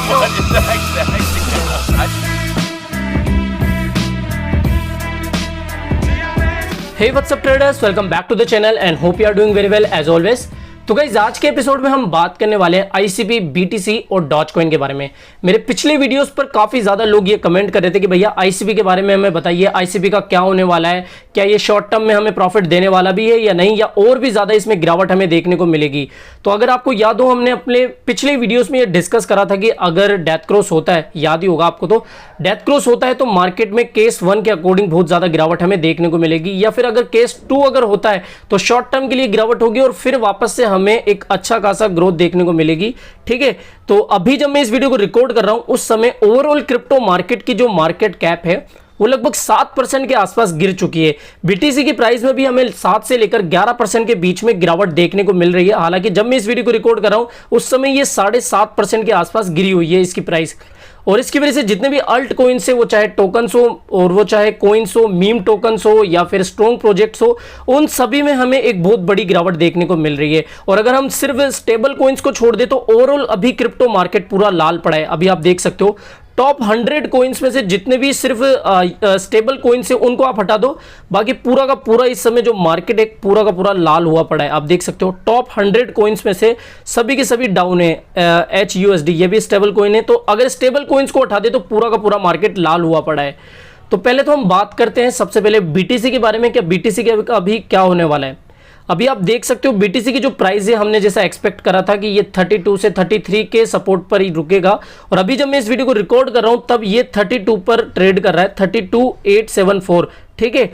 Hey, what's up traders? Welcome back to the channel and hope you are doing very well as always. तो guys आज के episode में हम बात करने वाले हैं आईसीपी, बीटीसी और डॉज कॉइन के बारे में। मेरे पिछले वीडियोस पर काफी ज्यादा लोग ये कमेंट कर रहे थे कि भैया आईसीपी के बारे में हमें बताइए, आईसीपी का क्या होने वाला है, क्या ये शॉर्ट टर्म में हमें प्रॉफिट देने वाला भी है या नहीं, या और भी ज्यादा इसमें गिरावट हमें देखने को मिलेगी। तो अगर आपको याद हो, हमने अपने पिछले वीडियोस में ये डिस्कस करा था कि अगर डेथ क्रॉस होता है, याद ही होगा आपको, तो डेथ क्रॉस होता है तो मार्केट में केस 1 के अकॉर्डिंग बहुत ज्यादा गिरावट हमें देखने को मिलेगी, या फिर अगर केस 2 अगर होता है तो शॉर्ट टर्म के लिए गिरावट होगी और फिर वापस से हमें एक अच्छा खासा ग्रोथ देखने को मिलेगी। ठीक है, तो अभी जब मैं इस वीडियो को रिकॉर्ड कर रहा हूं उस समय ओवरऑल क्रिप्टो मार्केट की जो मार्केट कैप है वो लगभग 7% के आसपास गिर चुकी है। बीटीसी की प्राइस में भी हमें 7 से लेकर 11% के बीच में गिरावट देखने को मिल रही है। हालांकि जब मैं इस वीडियो को रिकॉर्ड कर रहा हूं उस समय ये 7.5% के आसपास गिरी हुई है इसकी प्राइस, और इसकी वजह से जितने भी अल्ट कॉइन्स है, वो चाहे टोकन्स हो और वो चाहे कॉइन्स हो, मीम टोकन्स हो या फिर स्ट्रॉन्ग प्रोजेक्ट्स हो, उन सभी में हमें एक बहुत बड़ी गिरावट देखने को मिल रही है। और अगर हम सिर्फ स्टेबल कॉइन्स को छोड़ दे तो ओवरऑल अभी क्रिप्टो मार्केट पूरा लाल पड़ा है। अभी आप देख सकते हो टॉप 100 कॉइन्स में से जितने भी सिर्फ स्टेबल कॉइन्स है उनको आप हटा दो, बाकी पूरा का पूरा इस समय जो मार्केट है पूरा का पूरा लाल हुआ पड़ा है। आप देख सकते हो टॉप 100 कॉइन्स में से सभी के सभी डाउन है। HUSD ये भी स्टेबल कॉइन है, तो अगर स्टेबल कॉइन्स को हटा दे तो पूरा का पूरा मार्केट लाल हुआ पड़ा है। तो पहले तो हम बात करते हैं सबसे पहले बीटीसी के बारे में, क्या बीटीसी के अभी क्या होने वाला है। अभी आप देख सकते हो बीटीसी की जो प्राइस है, हमने जैसा एक्सपेक्ट करा था कि ये 32 से 33 के सपोर्ट पर ही रुकेगा, और अभी जब मैं इस वीडियो को रिकॉर्ड कर रहा हूं तब ये 32 पर ट्रेड कर रहा है, 32,874। ठीक है,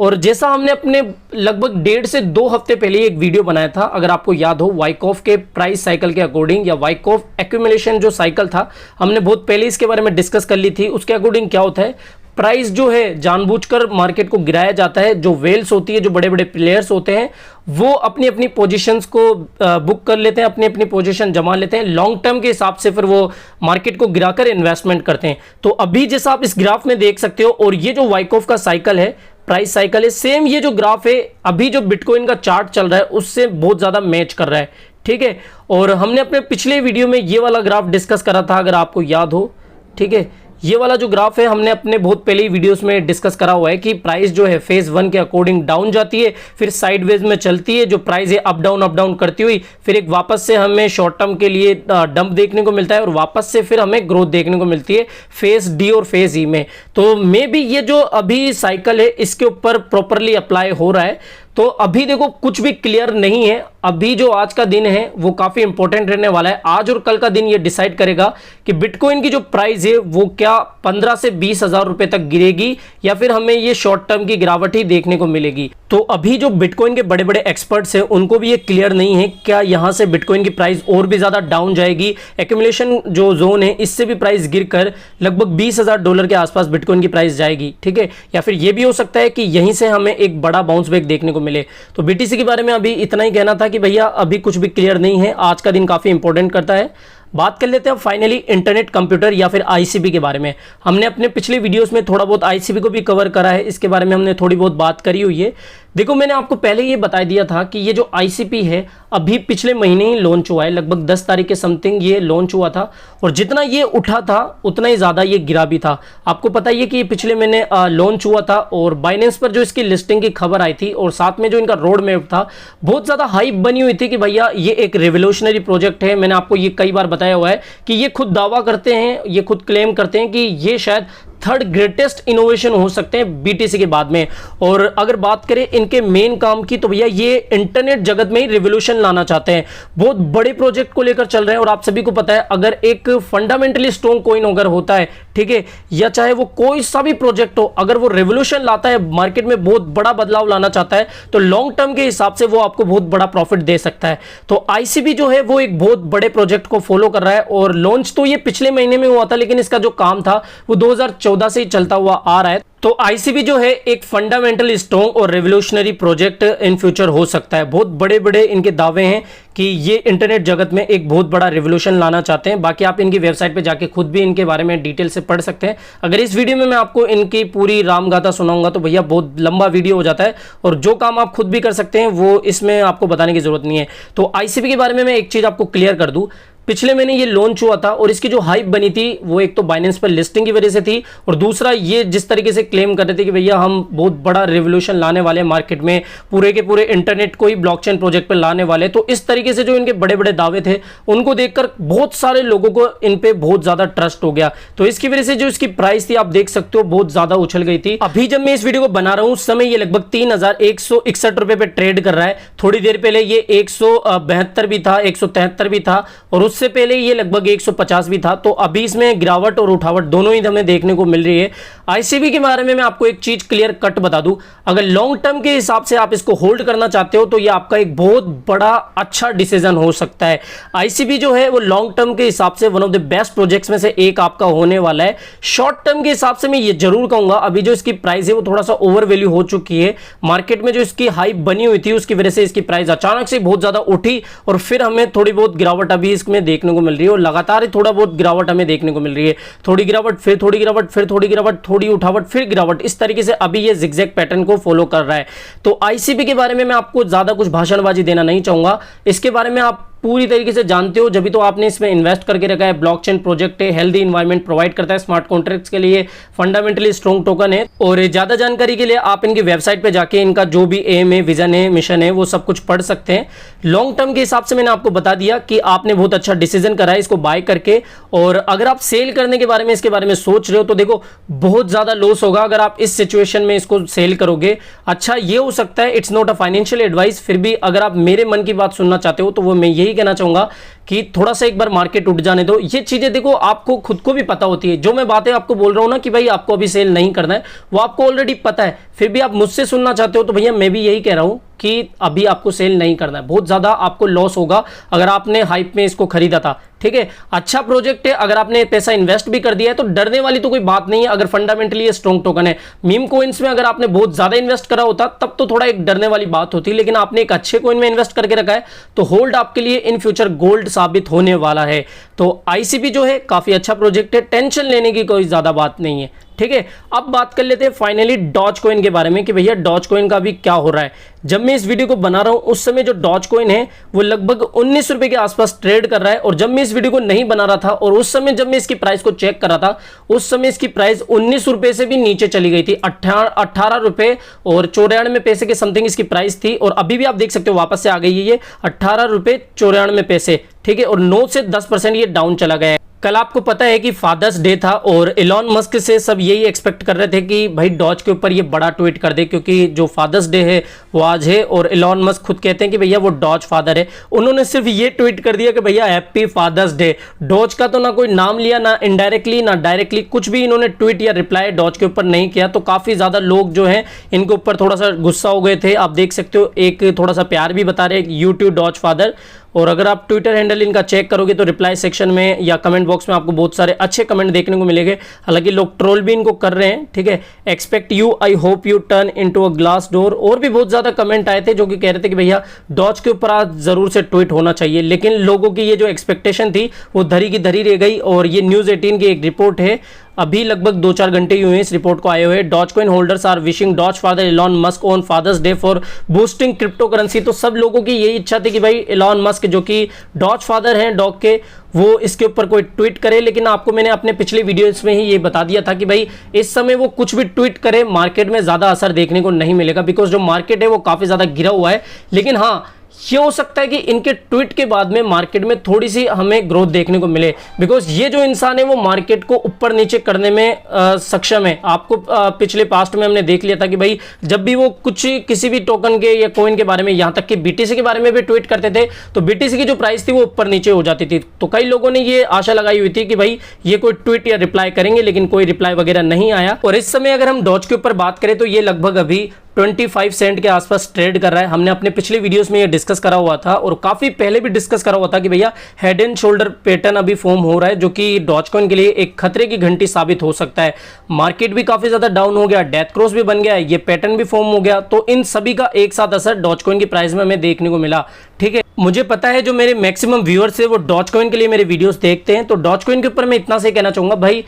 और जैसा हमने अपने लगभग 1.5 से 2 हफ्ते पहले एक वीडियो बनाया था, अगर आपको याद हो, वाइकॉफ के प्राइस साइकिल के अकॉर्डिंग या वाइकॉफ एक्यूमुलेशन जो साइकिल था, हमने बहुत पहले इसके बारे में डिस्कस कर ली थी। उसके अकॉर्डिंग क्या होता है, प्राइस जो है जानबूझकर मार्केट को गिराया जाता है। जो वेल्स होती है, जो बड़े बड़े प्लेयर्स होते हैं, वो अपनी अपनी पोजीशंस को बुक कर लेते हैं, अपनी अपनी पोजीशन जमा लेते हैं, लॉन्ग टर्म के हिसाब से फिर वो मार्केट को गिराकर इन्वेस्टमेंट करते हैं। तो अभी जैसा आप इस ग्राफ में देख सकते हो, और ये जो वाइकॉफ का साइकिल है, प्राइस साइकिल है, सेम ये जो ग्राफ है अभी जो बिटकॉइन का चार्ट चल रहा है उससे बहुत ज्यादा मैच कर रहा है। ठीक है, और हमने अपने पिछले वीडियो में ये वाला ग्राफ डिस्कस करा था, अगर आपको याद हो। ठीक है, ये वाला जो ग्राफ है हमने अपने बहुत पहले ही वीडियोस में डिस्कस करा हुआ है कि प्राइस जो है फेज 1 के अकॉर्डिंग डाउन जाती है, फिर साइडवेज में चलती है, जो प्राइस है अप डाउन करती हुई फिर एक वापस से हमें शॉर्ट टर्म के लिए डंप देखने को मिलता है, और वापस से फिर हमें ग्रोथ देखने को मिलती है फेज डी और फेज ई में। तो मे बी ये जो अभी साइकिल है इसके ऊपर प्रॉपरली अप्लाई हो रहा है। तो अभी देखो कुछ भी क्लियर नहीं है, अभी जो आज का दिन है वो काफी इंपॉर्टेंट रहने वाला है। आज और कल का दिन ये डिसाइड करेगा कि बिटकॉइन की जो प्राइस है वो क्या 15 से 20 हजार रुपए तक गिरेगी, या फिर हमें ये शॉर्ट टर्म की गिरावट ही देखने को मिलेगी। तो अभी जो बिटकॉइन के बड़े बड़े एक्सपर्ट्स हैं उनको भी ये क्लियर नहीं है क्या यहां से बिटकॉइन की प्राइस और भी ज्यादा डाउन जाएगी, एक्यूमुलेशन जो जोन है इससे भी प्राइस गिरकर लगभग $20,000 के आसपास बिटकॉइन की प्राइस जाएगी। ठीक है, या फिर ये भी हो सकता है कि यहीं से हमें एक बड़ा बाउंस बैक देखने को मिले। तो बीटीसी के बारे में अभी इतना ही कहना था कि भैया अभी कुछ भी क्लियर नहीं है, आज का दिन काफी इंपॉर्टेंट करता है। बात कर लेते हैं फाइनली इंटरनेट कंप्यूटर या फिर आईसीपी के बारे में। हमने अपने पिछले वीडियोस में थोड़ा बहुत आईसीपी को भी कवर करा है, इसके बारे में हमने थोड़ी बहुत बात करी हुई है। देखो मैंने आपको पहले ये बता दिया था कि ये जो आईसीपी है अभी पिछले महीने ही लॉन्च हुआ है, लगभग 10 तारीख के समथिंग ये लॉन्च हुआ था, और जितना ये उठा था उतना ही ज्यादा ये गिरा भी था। आपको पता ही है कि पिछले महीने लॉन्च हुआ था, और बाइनेंस पर जो इसकी लिस्टिंग की खबर आई थी और साथ में जो इनका रोड मैप था, बहुत ज्यादा हाइप बनी हुई थी कि भैया ये एक रिवोल्यूशनरी प्रोजेक्ट है। मैंने आपको ये कई बार बताया हुआ है कि ये खुद दावा करते हैं, ये खुद क्लेम करते हैं कि ये शायद 3rd ग्रेटेस्ट इनोवेशन हो सकते हैं बीटीसी के बाद में। और अगर बात करें इनके मेन काम की, तो भैया ये इंटरनेट जगत में ही रिवोल्यूशन लाना चाहते हैं, बहुत बड़े प्रोजेक्ट को लेकर चल रहे हैं। और आप सभी को पता है अगर एक फंडामेंटली स्ट्रॉन्ग कॉइन अगर होता है, ठीक है, या चाहे वो कोई सा भी प्रोजेक्ट हो, अगर वो रिवोल्यूशन लाता है, मार्केट में बहुत बड़ा बदलाव लाना चाहता है, तो लॉन्ग टर्म के हिसाब से वो आपको बहुत बड़ा प्रॉफिट दे सकता है। तो आईसीपी जो है वो एक बहुत बड़े प्रोजेक्ट को फॉलो कर रहा है, और लॉन्च तो ये पिछले महीने में हुआ था, लेकिन इसका जो काम था वो 2014 से ही चलता हुआ आ रहा है। तो आईसीपी जो है एक फंडामेंटल स्ट्रॉन्ग और रेवोल्यूशनरी प्रोजेक्ट इन फ्यूचर हो सकता है। बहुत बड़े बड़े इनके दावे हैं कि ये इंटरनेट जगत में एक बहुत बड़ा रेवोल्यूशन लाना चाहते हैं। बाकी आप इनकी वेबसाइट पे जाके खुद भी इनके बारे में डिटेल से पढ़ सकते हैं। अगर इस वीडियो में मैं आपको इनकी पूरी रामगाथा सुनाऊंगा तो भैया बहुत लंबा वीडियो हो जाता है, और जो काम आप खुद भी कर सकते हैं वो इसमें आपको बताने की जरूरत नहीं है। तो आईसीपी के बारे में मैं एक चीज आपको क्लियर कर दूं, पिछले महीने ये लॉन्च हुआ था और इसकी जो हाइप बनी थी वो एक तो बाइनेंस पर लिस्टिंग की वजह से थी, और दूसरा ये जिस तरीके से क्लेम कर रहे थे कि भैया हम बहुत बड़ा रिवोल्यूशन लाने वाले हैं मार्केट में, पूरे के पूरे इंटरनेट को ही ब्लॉकचेन प्रोजेक्ट पर लाने वाले, तो इस तरीके से जो इनके बड़े बड़े दावे थे उनको देखकर बहुत सारे लोगों को इन पे बहुत ज्यादा ट्रस्ट हो गया। तो इसकी वजह से जो इसकी प्राइस थी आप देख सकते हो बहुत ज्यादा उछल गई थी। अभी जब मैं इस वीडियो को बना रहा हूं उस समय ये लगभग 3161 रुपए पे ट्रेड कर रहा है। थोड़ी देर पहले ये 172 भी था, 173 भी था, और उससे पहले ये लगभग 150 भी था। तो अभी इसमें गिरावट और उठावट दोनों ही हमें देखने को मिल रही है। आईसीबी के बारे में मैं आपको एक चीज क्लियर कट बता दूं, अगर लॉन्ग टर्म के हिसाब से आप इसको होल्ड करना चाहते हो तो ये आपका एक बहुत बड़ा अच्छा डिसीजन हो सकता है। आईसीबी जो है वो लॉन्ग टर्म के हिसाब से one of the best projects में से एक आपका होने वाला है। शॉर्ट टर्म के हिसाब से मैं ये जरूर कहूंगा अभी जो इसकी प्राइस है वो थोड़ा सा ओवर वैल्यू हो चुकी है। मार्केट में जो इसकी हाइप बनी हुई थी उसकी वजह से इसकी प्राइस अचानक से बहुत ज्यादा उठी और फिर हमें थोड़ी बहुत गिरावट अभी इसमें देखने को मिल रही है, और लगातार थोड़ा बहुत गिरावट हमें देखने को मिल रही है। थोड़ी गिरावट, फिर थोड़ी गिरावट, फिर थोड़ी गिरावट, थोड़ी उठावट, फिर गिरावट, इस तरीके से अभी ये जिगजैग पैटर्न को फॉलो कर रहा है। तो आईसीबी के बारे में मैं आपको ज्यादा कुछ भाषणबाजी देना नहीं चाहूंगा, इसके बारे में आप पूरी तरीके से जानते हो, जब भी तो आपने इसमें इन्वेस्ट करके रखा है। ब्लॉकचेन प्रोजेक्ट है, हेल्दी इन्वायरमेंट प्रोवाइड करता है स्मार्ट कॉन्ट्रैक्ट्स के लिए, फंडामेंटली स्ट्रॉन्ग टोकन है। और ज्यादा जानकारी के लिए आप इनकी वेबसाइट पे जाके इनका जो भी एम है, विजन है, मिशन है, वो सब कुछ पढ़ सकते हैं। लॉन्ग टर्म के हिसाब से मैंने आपको बता दिया कि आपने बहुत अच्छा डिसीजन करा है इसको बाय करके। और अगर आप सेल करने के बारे में, इसके बारे में सोच रहे हो तो देखो बहुत ज्यादा लॉस होगा अगर आप इस सिचुएशन में इसको सेल करोगे। अच्छा ये हो सकता है, it's not a financial advice, फिर भी अगर आप मेरे मन की बात सुनना चाहते हो तो वो मैं यही कहना चाहूंगा कि थोड़ा सा एक बार मार्केट उठ जाने दो। ये चीजें देखो आपको खुद को भी पता होती है, जो मैं बातें आपको बोल रहा हूं ना कि भाई आपको अभी सेल नहीं करना है, वो आपको ऑलरेडी पता है, फिर भी आप मुझसे सुनना चाहते हो तो भैया मैं भी यही कह रहा हूं कि अभी आपको सेल नहीं करना है। बहुत ज्यादा आपको लॉस होगा अगर आपने हाइप में इसको खरीदा था, ठीक है। अच्छा प्रोजेक्ट है, अगर आपने पैसा इन्वेस्ट भी कर दिया है तो डरने वाली तो कोई बात नहीं है अगर फंडामेंटली ये स्ट्रॉन्ग टोकन है। मीम कोइंस में अगर आपने बहुत ज्यादा इन्वेस्ट करा होता तब तो थोड़ा एक डरने वाली बात होती, लेकिन आपने एक अच्छे कॉइन में इन्वेस्ट करके रखा है तो होल्ड आपके लिए इन फ्यूचर गोल्ड साबित होने वाला है। तो आईसीबी जो है काफी अच्छा प्रोजेक्ट है, टेंशन लेने की कोई ज्यादा बात नहीं है, ठीक है। अब बात कर लेते हैं फाइनली डॉज कॉइन के बारे में कि भैया डॉज कॉइन का भी क्या हो रहा है। जब मैं इस वीडियो को बना रहा हूं उस समय जो डॉज कॉइन है वो लगभग 19 रुपए के आसपास ट्रेड कर रहा है, और जब मैं इस वीडियो को नहीं बना रहा था और उस समय जब मैं इसकी प्राइस को चेक कर रहा था उस समय इसकी प्राइस 19 रुपए से भी नीचे चली गई थी। 18 रुपए और 94 पैसे के समथिंग इसकी प्राइस थी, और अभी भी आप देख सकते हो वापस से आ गई है ये 18 रुपए 94 पैसे, ठीक है। और 9 से 10% ये डाउन चला गया है। कल आपको पता है कि फादर्स डे था और इलॉन मस्क से सब यही एक्सपेक्ट कर रहे थे कि भाई डॉज के ऊपर ये बड़ा ट्वीट कर दे, क्योंकि जो फादर्स डे है वो आज है और इलॉन मस्क खुद कहते हैं कि भैया वो डॉज फादर है। उन्होंने सिर्फ ये ट्वीट कर दिया कि भैया हैप्पी फादर्स डे। डॉज का तो ना कोई नाम लिया, ना इनडायरेक्टली ना डायरेक्टली कुछ भी इन्होंने ट्वीट या रिप्लाई डॉज के ऊपर नहीं किया। तो काफी ज्यादा लोग जो हैं इनके ऊपर थोड़ा सा गुस्सा हो गए थे। आप देख सकते हो एक थोड़ा सा प्यार भी बता रहे यूट्यूब डॉज फादर। और अगर आप ट्विटर हैंडल इनका चेक करोगे तो रिप्लाई सेक्शन में या कमेंट बॉक्स में आपको बहुत सारे अच्छे कमेंट देखने को मिलेंगे। हालांकि लोग ट्रोल भी इनको कर रहे हैं, ठीक है। Expect you, I hope U turn into a glass door, और भी बहुत ज्यादा कमेंट आए थे जो कि कह रहे थे कि भैया डॉज के ऊपर आज जरूर से ट्वीट होना चाहिए। लेकिन लोगों की ये जो एक्सपेक्टेशन थी वो धरी की धरी रह गई। और ये न्यूज 18 की एक रिपोर्ट है, अभी लगभग 2-4 घंटे ही हुए इस रिपोर्ट को आए हुए। Dogecoin holders are wishing Doge father Elon Musk on Father's day for boosting cryptocurrency. तो सब लोगों की यही इच्छा थी कि भाई इलॉन मस्क जो कि डॉज फादर हैं डॉग के, वो इसके ऊपर कोई ट्वीट करे। लेकिन आपको मैंने अपने पिछले वीडियोस में ही ये बता दिया था कि भाई इस समय वो कुछ भी ट्वीट करे मार्केट में ज्यादा असर देखने को नहीं मिलेगा, बिकॉज जो मार्केट है वो काफी ज्यादा गिरा हुआ है। लेकिन हाँ ये हो सकता है कि इनके ट्वीट के बाद में मार्केट में थोड़ी सी हमें ग्रोथ देखने को मिले, बिकॉज ये जो इंसान है वो मार्केट को ऊपर नीचे करने में सक्षम है। आपको पिछले पास्ट में हमने देख लिया था कि भाई जब भी वो कुछ किसी भी टोकन के या कॉइन के बारे में, यहाँ तक कि बीटीसी के बारे में भी ट्वीट करते थे तो बीटीसी की जो प्राइस थी वो ऊपर नीचे हो जाती थी। तो कई लोगों ने ये आशा लगाई हुई थी कि भाई ये कोई ट्वीट या रिप्लाई करेंगे, लेकिन कोई रिप्लाई वगैरह नहीं आया। और इस समय अगर हम डॉज के ऊपर बात करें तो ये लगभग अभी 25 सेंट के आसपास ट्रेड कर रहा है। हमने अपने पिछले वीडियोस में ये डिस्कस करा हुआ था और काफी पहले भी डिस्कस करा हुआ था कि भैया हेड एंड शोल्डर पैटर्न अभी फॉर्म हो रहा है, जो कि डॉजकॉइन के लिए एक खतरे की घंटी साबित हो सकता है। मार्केट भी काफी ज्यादा डाउन हो गया, डेथ क्रॉस भी बन गया, ये पैटर्न भी फॉर्म हो गया। तो इन सभी का एक साथ असर डॉजकॉइन की प्राइस में हमें देखने को मिला, ठीक है। मुझे पता है जो मेरे मैक्सिमम व्यूअर्स है वो डॉजकॉइन के लिए मेरे वीडियोस देखते हैं, तो डॉजकॉइन के ऊपर मैं इतना से कहना चाहूंगा भाई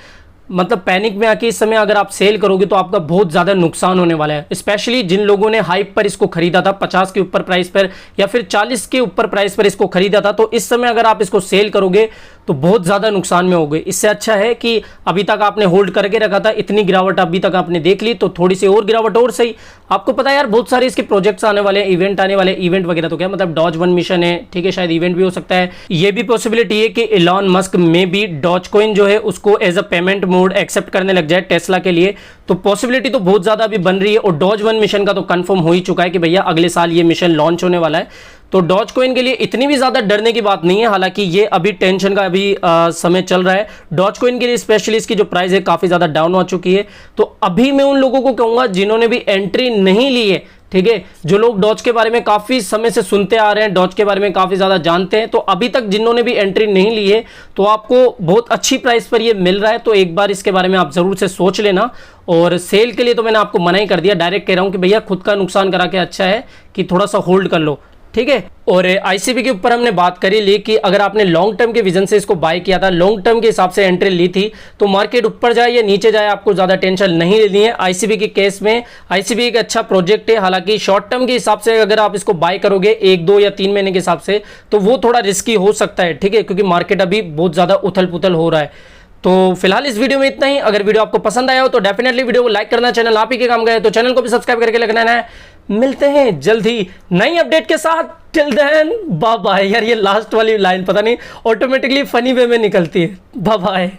मतलब पैनिक में आके इस समय अगर आप सेल करोगे तो आपका बहुत ज़्यादा नुकसान होने वाला है। स्पेशली जिन लोगों ने हाइप पर इसको खरीदा था, 50 के ऊपर प्राइस पर या फिर 40 के ऊपर प्राइस पर इसको खरीदा था, तो इस समय अगर आप इसको सेल करोगे तो बहुत ज़्यादा नुकसान में होगे। इससे अच्छा है कि अभी तक आपने होल्ड करके रखा था, इतनी गिरावट अभी तक आपने देख ली, तो थोड़ी सी और गिरावट और सही। आपको पता है यार बहुत सारे इसके प्रोजेक्ट्स आने वाले हैं, इवेंट आने वाले, इवेंट वगैरह तो क्या मतलब डॉज 1 मिशन है, ठीक है, शायद इवेंट भी हो सकता है। ये भी पॉसिबिलिटी है कि इलॉन मस्क में भी डॉज कॉइन जो है उसको as a payment mode accept करने लग जाए टेस्ला के लिए। तो पॉसिबिलिटी तो बहुत ज्यादा अभी बन रही है। और डॉज 1 मिशन का तो कंफर्म हो ही चुका है कि भैया अगले साल ये मिशन लॉन्च होने वाला है। तो डॉज कॉइन के लिए इतनी भी ज्यादा डरने की बात नहीं है, हालांकि ये अभी टेंशन का अभी समय चल रहा है। डॉज कॉइन के लिए स्पेशली इसकी जो प्राइस है काफी ज्यादा डाउन हो चुकी है। तो अभी मैं उन लोगों को कहूंगा जिन्होंने भी एंट्री नहीं ली है, ठीक है, जो लोग डॉज के बारे में काफी समय से सुनते आ रहे हैं, डॉज के बारे में काफी ज्यादा जानते हैं, तो अभी तक जिन्होंने भी एंट्री नहीं ली है तो आपको बहुत अच्छी प्राइस पर ये मिल रहा है। तो एक बार इसके बारे में आप जरूर से सोच लेना। और सेल के लिए तो मैंने आपको मना ही कर दिया, डायरेक्ट कह रहा हूं कि भैया खुद का नुकसान करा के अच्छा है कि थोड़ा सा होल्ड कर लो, ठीक है। और आईसीपी के ऊपर हमने बात करी ली कि अगर आपने लॉन्ग टर्म के विजन से इसको बाय किया था, लॉन्ग टर्म के हिसाब से एंट्री ली थी, तो मार्केट ऊपर जाए या नीचे जाए आपको ज्यादा टेंशन नहीं लेनी है। आईसीपी के केस में आईसीपी एक अच्छा प्रोजेक्ट है, हालांकि शॉर्ट टर्म के हिसाब से अगर आप इसको बाय करोगे 1, 2 या 3 महीने के हिसाब से तो वो थोड़ा रिस्की हो सकता है, ठीक है, क्योंकि मार्केट अभी बहुत ज्यादा उथल पुथल हो रहा है। तो फिलहाल इस वीडियो में इतना ही। अगर वीडियो आपको पसंद आया हो तो डेफिनेटली वीडियो को लाइक करना, चैनल आप ही के काम गए तो चैनल को भी सब्सक्राइब करके रखना है। मिलते हैं जल्द ही नई अपडेट के साथ। Till then bye bye. यार ये लास्ट वाली लाइन पता नहीं ऑटोमेटिकली फनी वे में निकलती है। Bye bye.